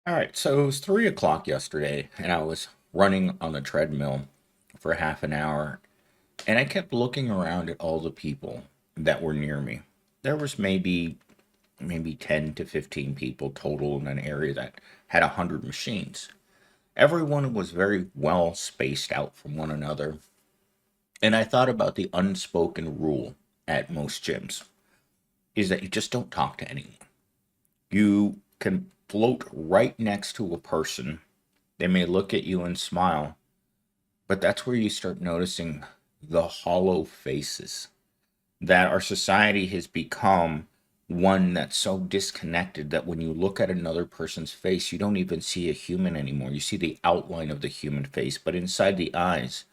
All right, so it was 3 o'clock yesterday, and I was running on the treadmill for half an hour, and I kept looking around at all the people that were near me. There was maybe 10 to 15 people total in an area that had 100 machines. Everyone was very well spaced out from one another, and I thought about the unspoken rule at most gyms is that you just don't talk to anyone. You can float right next to a person. They may look at you and smile, but that's where you start noticing the hollow faces that our society has become one that's so disconnected that when you look at another person's face, you don't even see a human anymore. You see the outline of the human face, but inside the eyes,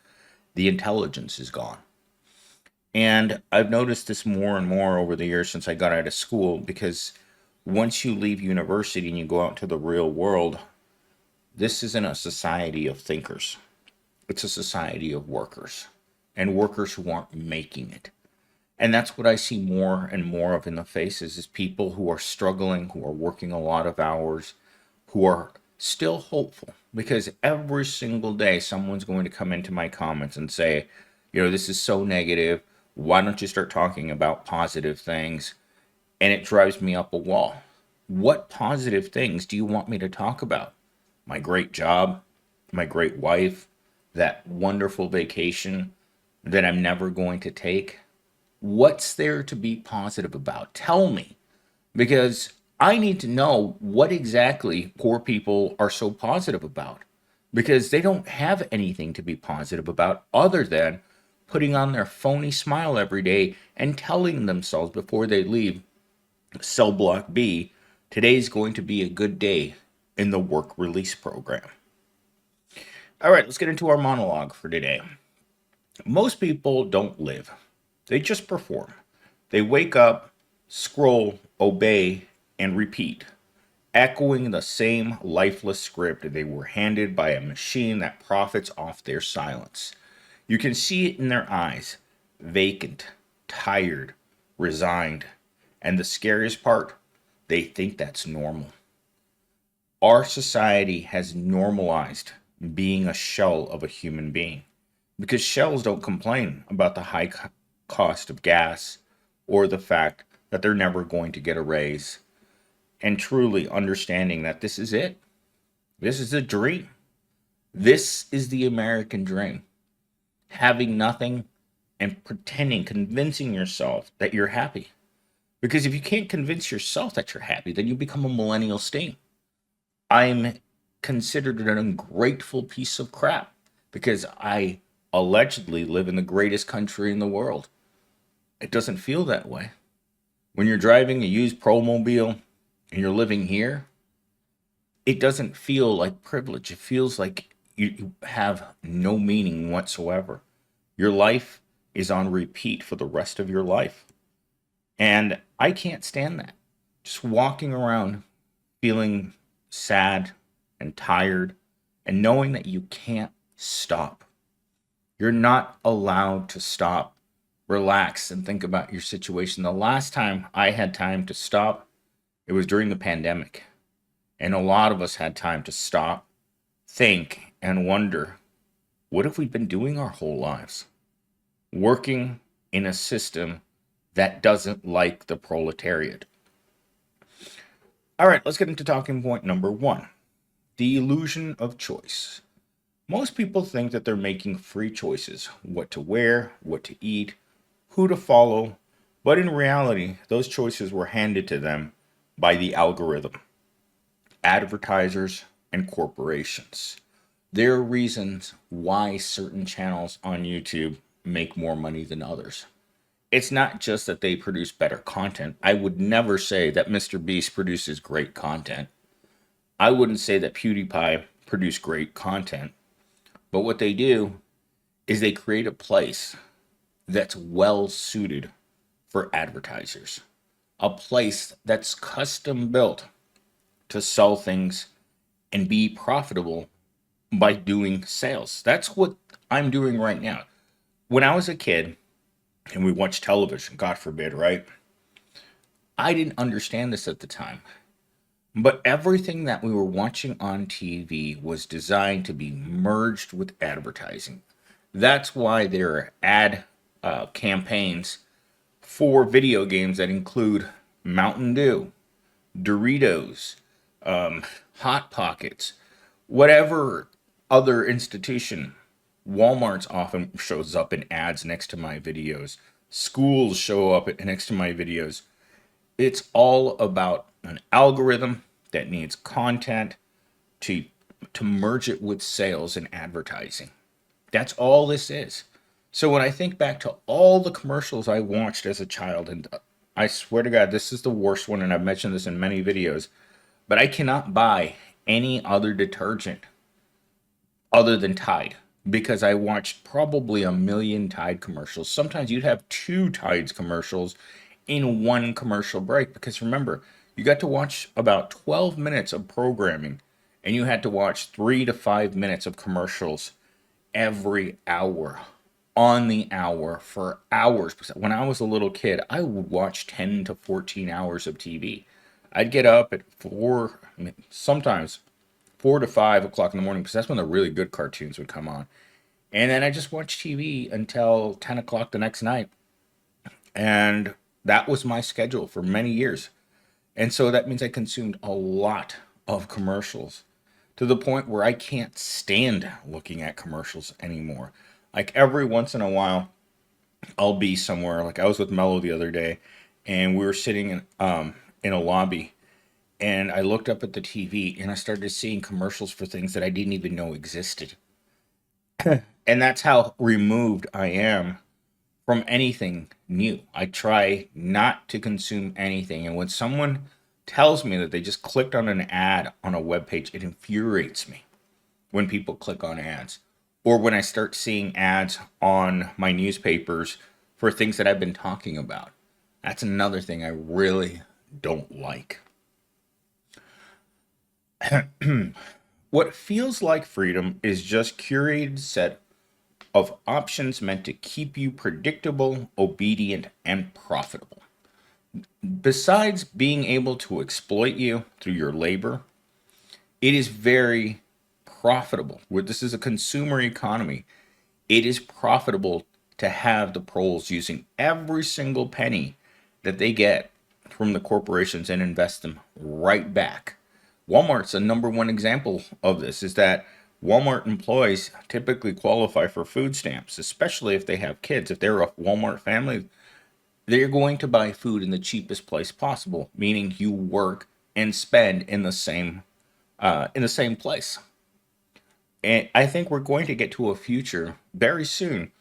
the intelligence is gone. And I've noticed this more and more over the years since I got out of school because once you leave university and you go out to the real world, this isn't a society of thinkers. It's a society of workers and workers who aren't making it. And that's what I see more and more of in the faces is people who are struggling, who are working a lot of hours, who are still hopeful because every single day someone's going to come into my comments and say, this is so negative. Why don't you start talking about positive things? And it drives me up a wall. What positive things do you want me to talk about? My great job, my great wife, that wonderful vacation that I'm never going to take? What's there to be positive about? Tell me, because I need to know what exactly poor people are so positive about, because they don't have anything to be positive about other than putting on their phony smile every day and telling themselves before they leave cell block B, today's going to be a good day in the work release program. All right, let's get into our monologue for today. Most people don't live, they just perform. They wake up, scroll, obey, and repeat, echoing the same lifeless script they were handed by a machine that profits off their silence. You can see it in their eyes, vacant, tired, resigned. And the scariest part, they think that's normal. Our society has normalized being a shell of a human being because shells don't complain about the high cost of gas or the fact that they're never going to get a raise, and truly understanding that this is it. This is a dream. This is the American dream. Having nothing and pretending, convincing yourself that you're happy. Because if you can't convince yourself that you're happy, then you become a millennial stain. I'm considered an ungrateful piece of crap because I allegedly live in the greatest country in the world. It doesn't feel that way. When you're driving a used Promobile and you're living here, it doesn't feel like privilege. It feels like you have no meaning whatsoever. Your life is on repeat for the rest of your life. And I can't stand that. Just walking around feeling sad and tired and knowing that you can't stop. You're not allowed to stop, relax, and think about your situation. The last time I had time to stop, it was during the pandemic. And a lot of us had time to stop, think, and wonder, what have we been doing our whole lives? Working in a system that doesn't like the proletariat. All right, let's get into talking point number one, the illusion of choice. Most people think that they're making free choices, what to wear, what to eat, who to follow, but in reality, those choices were handed to them by the algorithm, advertisers, and corporations. There are reasons why certain channels on YouTube make more money than others. It's not just that they produce better content. I would never say that Mr. Beast produces great content. I wouldn't say that PewDiePie produced great content. But what they do is they create a place that's well suited for advertisers. A place that's custom built to sell things and be profitable by doing sales. That's what I'm doing right now. When I was a kid and we watched television, God forbid, right? I didn't understand this at the time. But everything that we were watching on TV was designed to be merged with advertising. That's why there are ad campaigns for video games that include Mountain Dew, Doritos, Hot Pockets, whatever other institution. Walmart's often shows up in ads next to my videos. Schools show up next to my videos. It's all about an algorithm that needs content to merge it with sales and advertising. That's all this is. So when I think back to all the commercials I watched as a child, and I swear to God, this is the worst one, and I've mentioned this in many videos, but I cannot buy any other detergent other than Tide because I watched probably a million Tide commercials. Sometimes you'd have two Tides commercials in one commercial break because remember, you got to watch about 12 minutes of programming and you had to watch 3 to 5 minutes of commercials every hour on the hour for hours. When I was a little kid, I would watch 10 to 14 hours of TV. I'd get up at 4, sometimes 4 to 5 o'clock in the morning because that's when the really good cartoons would come on. And then I just watched TV until 10 o'clock the next night. And that was my schedule for many years. And so that means I consumed a lot of commercials to the point where I can't stand looking at commercials anymore. Like every once in a while, I'll be somewhere. Like I was with Mello the other day, and we were sitting in a lobby, and I looked up at the TV, and I started seeing commercials for things that I didn't even know existed. And that's how removed I am from anything new. I try not to consume anything. And when someone tells me that they just clicked on an ad on a web page, it infuriates me when people click on ads. Or when I start seeing ads on my newspapers for things that I've been talking about. That's another thing I really don't like. What feels like freedom is just curated set of options meant to keep you predictable, obedient, and profitable. Besides being able to exploit you through your labor, it is very profitable. This is a consumer economy. It is profitable to have the proles using every single penny that they get from the corporations and invest them right back. Walmart's a number one example of this is that Walmart employees typically qualify for food stamps, especially if they have kids. If they're a Walmart family, they're going to buy food in the cheapest place possible, meaning you work and spend in the same place. And I think we're going to get to a future very soon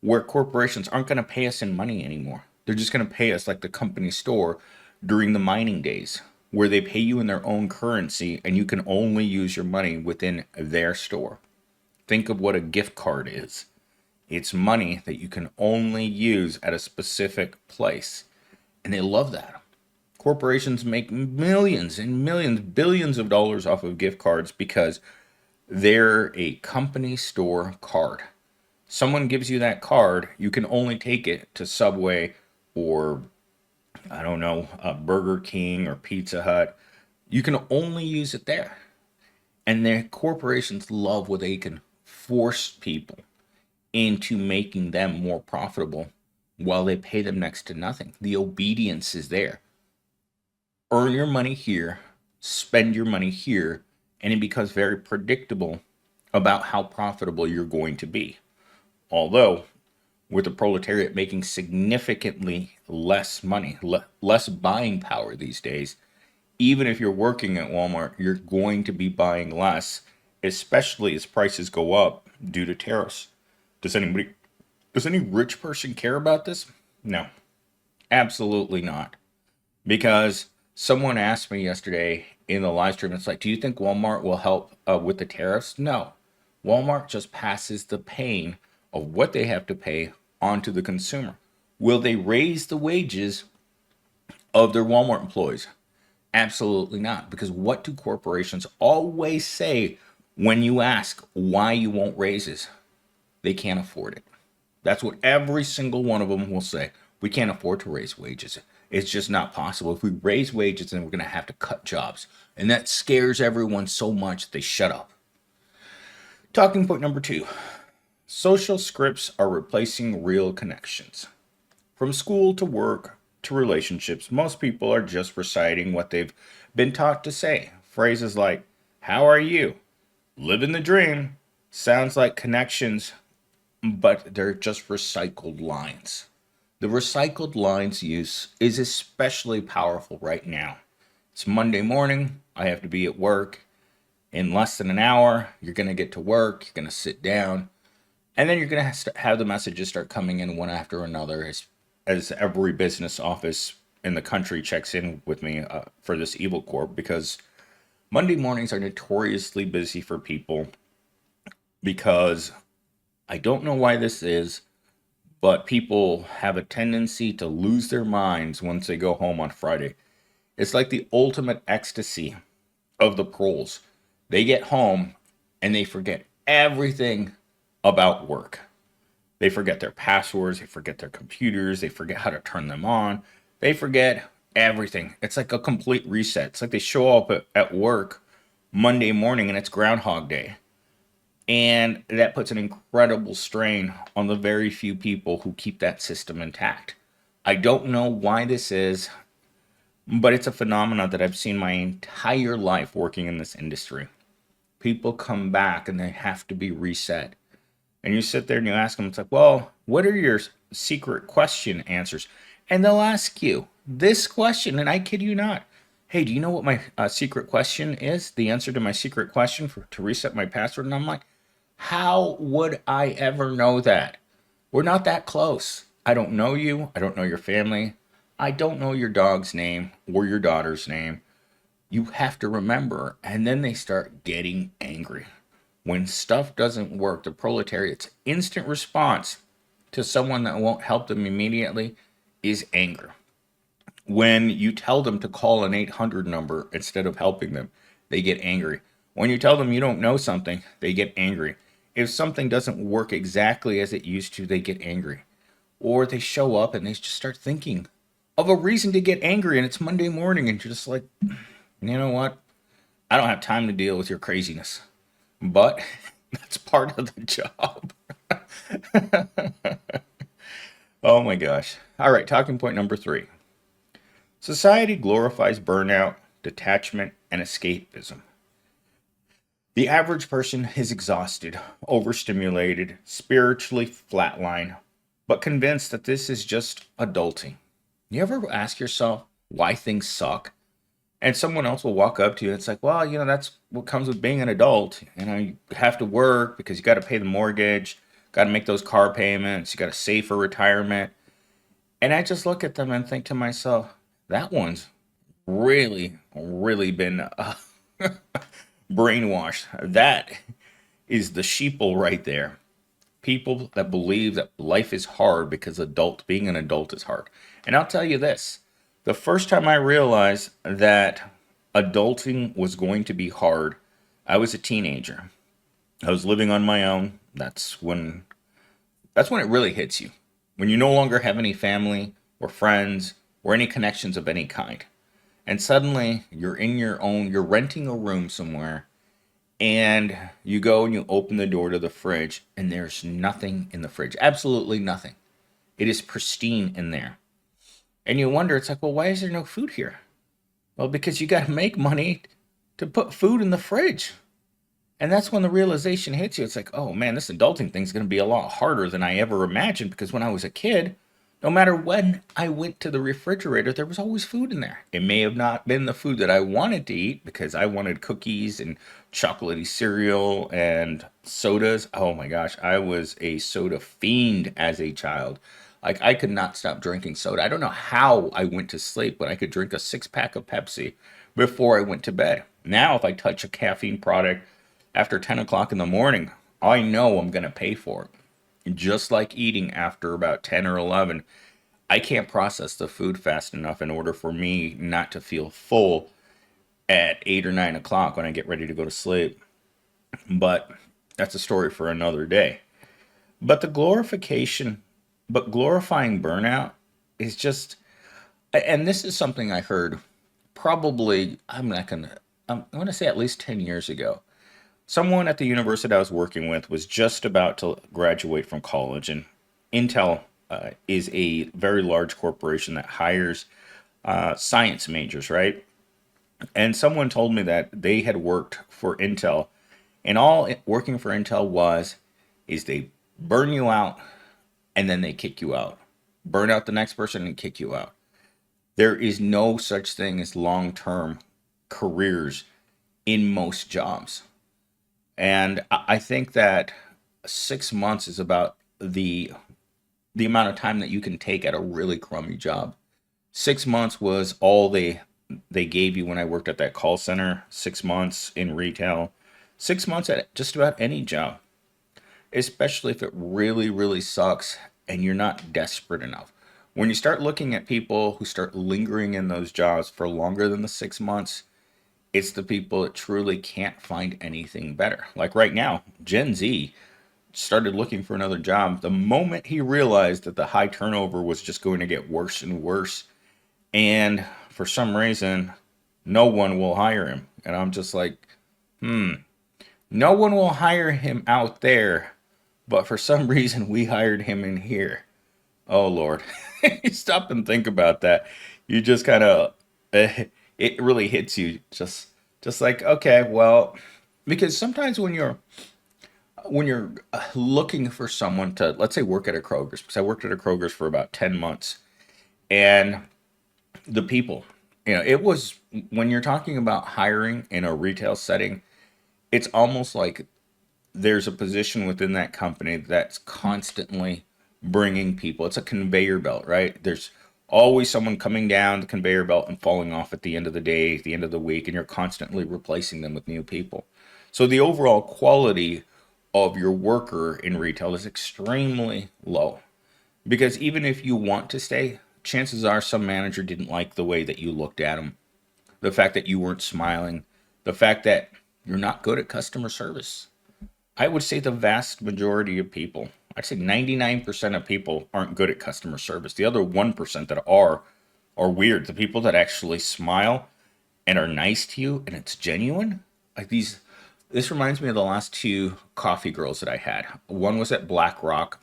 where corporations aren't going to pay us in money anymore. They're just going to pay us like the company store during the mining days, where they pay you in their own currency and you can only use your money within their store. Think of what a gift card is. It's money that you can only use at a specific place. And they love that. Corporations make millions and millions, billions of dollars off of gift cards because they're a company store card. Someone gives you that card, you can only take it to Subway or, I don't know, Burger King or Pizza Hut. You can only use it there. And their corporations love where they can force people into making them more profitable while they pay them next to nothing. The obedience is there. Earn your money here, spend your money here, and it becomes very predictable about how profitable you're going to be. Although, with the proletariat making significantly less money, less buying power these days, even if you're working at Walmart, you're going to be buying less, especially as prices go up due to tariffs. Does anybody, does any rich person care about this? No, absolutely not. Because someone asked me yesterday in the live stream, it's like, do you think Walmart will help with the tariffs? No. Walmart just passes the pain of what they have to pay onto the consumer. Will they raise the wages of their Walmart employees? Absolutely not. Because what do corporations always say when you ask why you won't raise it? They can't afford it. That's what every single one of them will say. We can't afford to raise wages. It's just not possible. If we raise wages, then we're going to have to cut jobs. And that scares everyone so much they shut up. Talking point number two: social scripts are replacing real connections. From school to work to relationships, most people are just reciting what they've been taught to say. Phrases like, "How are you?" "Living the dream." Sounds like connections, but they're just recycled lines. The recycled lines use is especially powerful right now. It's Monday morning. I have to be at work. In less than an hour, you're going to get to work. You're going to sit down. And then you're going to have the messages start coming in one after another as every business office in the country checks in with me for this evil corp, because Monday mornings are notoriously busy for people, because I don't know why this is, but people have a tendency to lose their minds once they go home on Friday. It's like the ultimate ecstasy of the pros. They get home and they forget everything about work. They forget their passwords, they forget their computers, they forget how to turn them on, they forget everything. It's like a complete reset. It's like they show up at work Monday morning and it's Groundhog Day. And that puts an incredible strain on the very few people who keep that system intact. I don't know why this is, but it's a phenomenon that I've seen my entire life working in this industry. People come back and they have to be reset. And you sit there and you ask them, it's like, well, what are your secret question answers? And they'll ask you this question, and I kid you not. Hey, do you know what my secret question is? The answer to my secret question to reset my password? And I'm like, how would I ever know that? We're not that close. I don't know you. I don't know your family. I don't know your dog's name or your daughter's name. You have to remember. And then they start getting angry. When stuff doesn't work, the proletariat's instant response to someone that won't help them immediately is anger. When you tell them to call an 800 number instead of helping them, they get angry. When you tell them you don't know something, they get angry. If something doesn't work exactly as it used to, they get angry. Or they show up and they just start thinking of a reason to get angry, and it's Monday morning, and you're just like, you know what? I don't have time to deal with your craziness. But that's part of the job. Oh my gosh. All right, talking point number three. Society glorifies burnout, detachment, and escapism. The average person is exhausted, overstimulated, spiritually flatlined, but convinced that this is just adulting. You ever ask yourself why things suck? And someone else will walk up to you and it's like, well, that's what comes with being an adult. You have to work because you got to pay the mortgage, got to make those car payments, you got to save for retirement. And I just look at them and think to myself, that one's really, really been brainwashed. That is the sheeple right there. People that believe that life is hard because being an adult is hard. And I'll tell you this, the first time I realized that adulting was going to be hard, I was a teenager. I was living on my own. That's when it really hits you. When you no longer have any family or friends or any connections of any kind. And suddenly you're renting a room somewhere, and you go and you open the door to the fridge and there's nothing in the fridge. Absolutely nothing. It is pristine in there. And you wonder, it's like, well, why is there no food here? Well, because you got to make money to put food in the fridge. And that's when the realization hits you. It's like, oh man, this adulting thing's going to be a lot harder than I ever imagined, because when I was a kid, no matter when I went to the refrigerator, there was always food in there. It may have not been the food that I wanted to eat because I wanted cookies and chocolatey cereal and sodas. Oh my gosh, I was a soda fiend as a child. Like, I could not stop drinking soda. I don't know how I went to sleep, but I could drink a 6 pack of Pepsi before I went to bed. Now, if I touch a caffeine product after 10 o'clock in the morning, I know I'm going to pay for it. Just like eating after about 10 or 11, I can't process the food fast enough in order for me not to feel full at 8 or 9 o'clock when I get ready to go to sleep. But that's a story for another day. But glorifying burnout is just, and this is something I heard probably, I'm not going to, I want to say at least 10 years ago. Someone at the university I was working with was just about to graduate from college, and Intel is a very large corporation that hires science majors, right? And someone told me that they had worked for Intel, and all working for Intel was is they burn you out and then they kick you out. Burn out the next person and kick you out. There is no such thing as long-term careers in most jobs. And I think that 6 months is about the amount of time that you can take at a really crummy job. 6 months was all they gave you when I worked at that call center. 6 months in retail. 6 months at just about any job, especially if it really, really sucks and you're not desperate enough. When you start looking at people who start lingering in those jobs for longer than the 6 months, it's the people that truly can't find anything better. Like right now, Gen Z started looking for another job the moment he realized that the high turnover was just going to get worse and worse. And for some reason, no one will hire him. And I'm just like, no one will hire him out there, but for some reason we hired him in here. Oh Lord. You stop and think about that. You just kind of it really hits you just like, okay, well, because sometimes when you're looking for someone to, let's say, work at a Kroger's, because I worked at a Kroger's for about 10 months, and the people, it was, when you're talking about hiring in a retail setting, it's almost like there's a position within that company that's constantly bringing people. It's a conveyor belt, right? There's always someone coming down the conveyor belt and falling off at the end of the day, at the end of the week, and you're constantly replacing them with new people. So the overall quality of your worker in retail is extremely low, because even if you want to stay, chances are some manager didn't like the way that you looked at them, the fact that you weren't smiling, the fact that you're not good at customer service. I would say the vast majority of people, I'd say 99% of people aren't good at customer service. The other 1% that are weird. The people that actually smile and are nice to you and it's genuine, like this reminds me of the last two coffee girls that I had. One was at Black Rock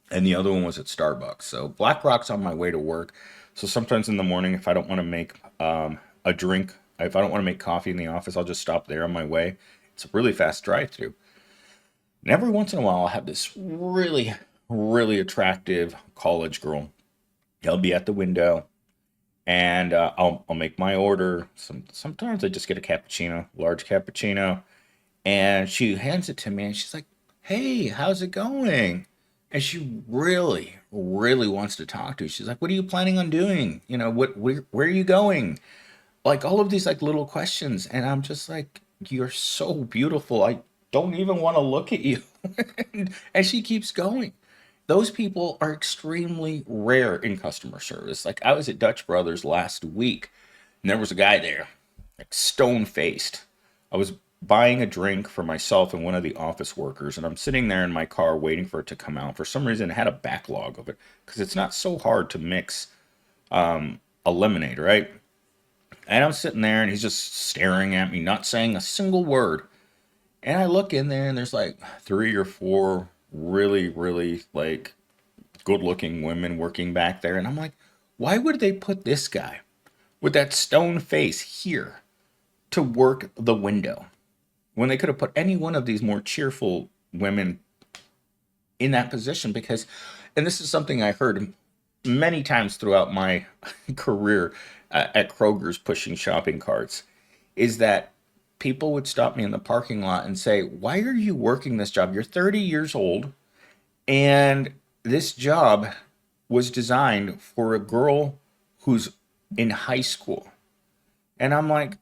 and the other one was at Starbucks. So Black Rock's on my way to work. So sometimes in the morning, if I don't want to make a drink, if I don't want to make coffee in the office, I'll just stop there on my way. It's a really fast drive-through. And every once in a while, I'll have this really, really attractive college girl. They'll be at the window, and I'll make my order. Sometimes I just get a cappuccino, large cappuccino, and she hands it to me, and she's like, "Hey, how's it going?" And she really, really wants to talk to you. She's like, "What are you planning on doing? Where are you going?" Like all of these like little questions, and I'm just like, "You're so beautiful. I don't even want to look at you." And she keeps going. Those people are extremely rare in customer service. Like I was at Dutch Brothers last week, and there was a guy there, like stone faced. I was buying a drink for myself and one of the office workers, and I'm sitting there in my car waiting for it to come out. For some reason, it had a backlog of it because it's not so hard to mix a lemonade, right? And I'm sitting there, and he's just staring at me, not saying a single word. And I look in there, and there's like three or four really, really like good looking women working back there. And I'm like, why would they put this guy with that stone face here to work the window when they could have put any one of these more cheerful women in that position? Because, and this is something I heard many times throughout my career at Kroger's pushing shopping carts, is that people would stop me in the parking lot and say, "Why are you working this job? You're 30 years old, and this job was designed for a girl who's in high school." And I'm like,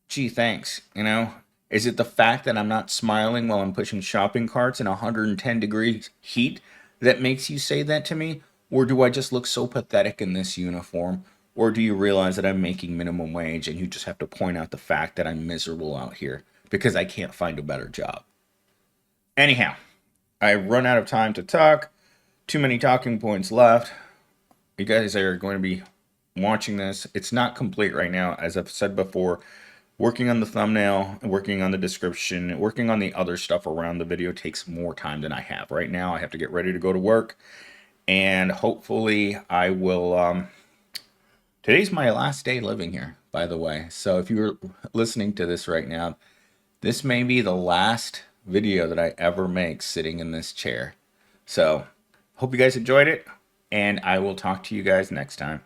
gee, thanks. Is it the fact that I'm not smiling while I'm pushing shopping carts in 110 degrees heat that makes you say that to me? Or do I just look so pathetic in this uniform? Or do you realize that I'm making minimum wage and you just have to point out the fact that I'm miserable out here because I can't find a better job? Anyhow, I run out of time to talk. Too many talking points left. You guys are going to be watching this. It's not complete right now. As I've said before, working on the thumbnail, working on the description, working on the other stuff around the video takes more time than I have. Right now, I have to get ready to go to work, and hopefully I will, today's my last day living here, by the way. So if you're listening to this right now, this may be the last video that I ever make sitting in this chair. So hope you guys enjoyed it, and I will talk to you guys next time.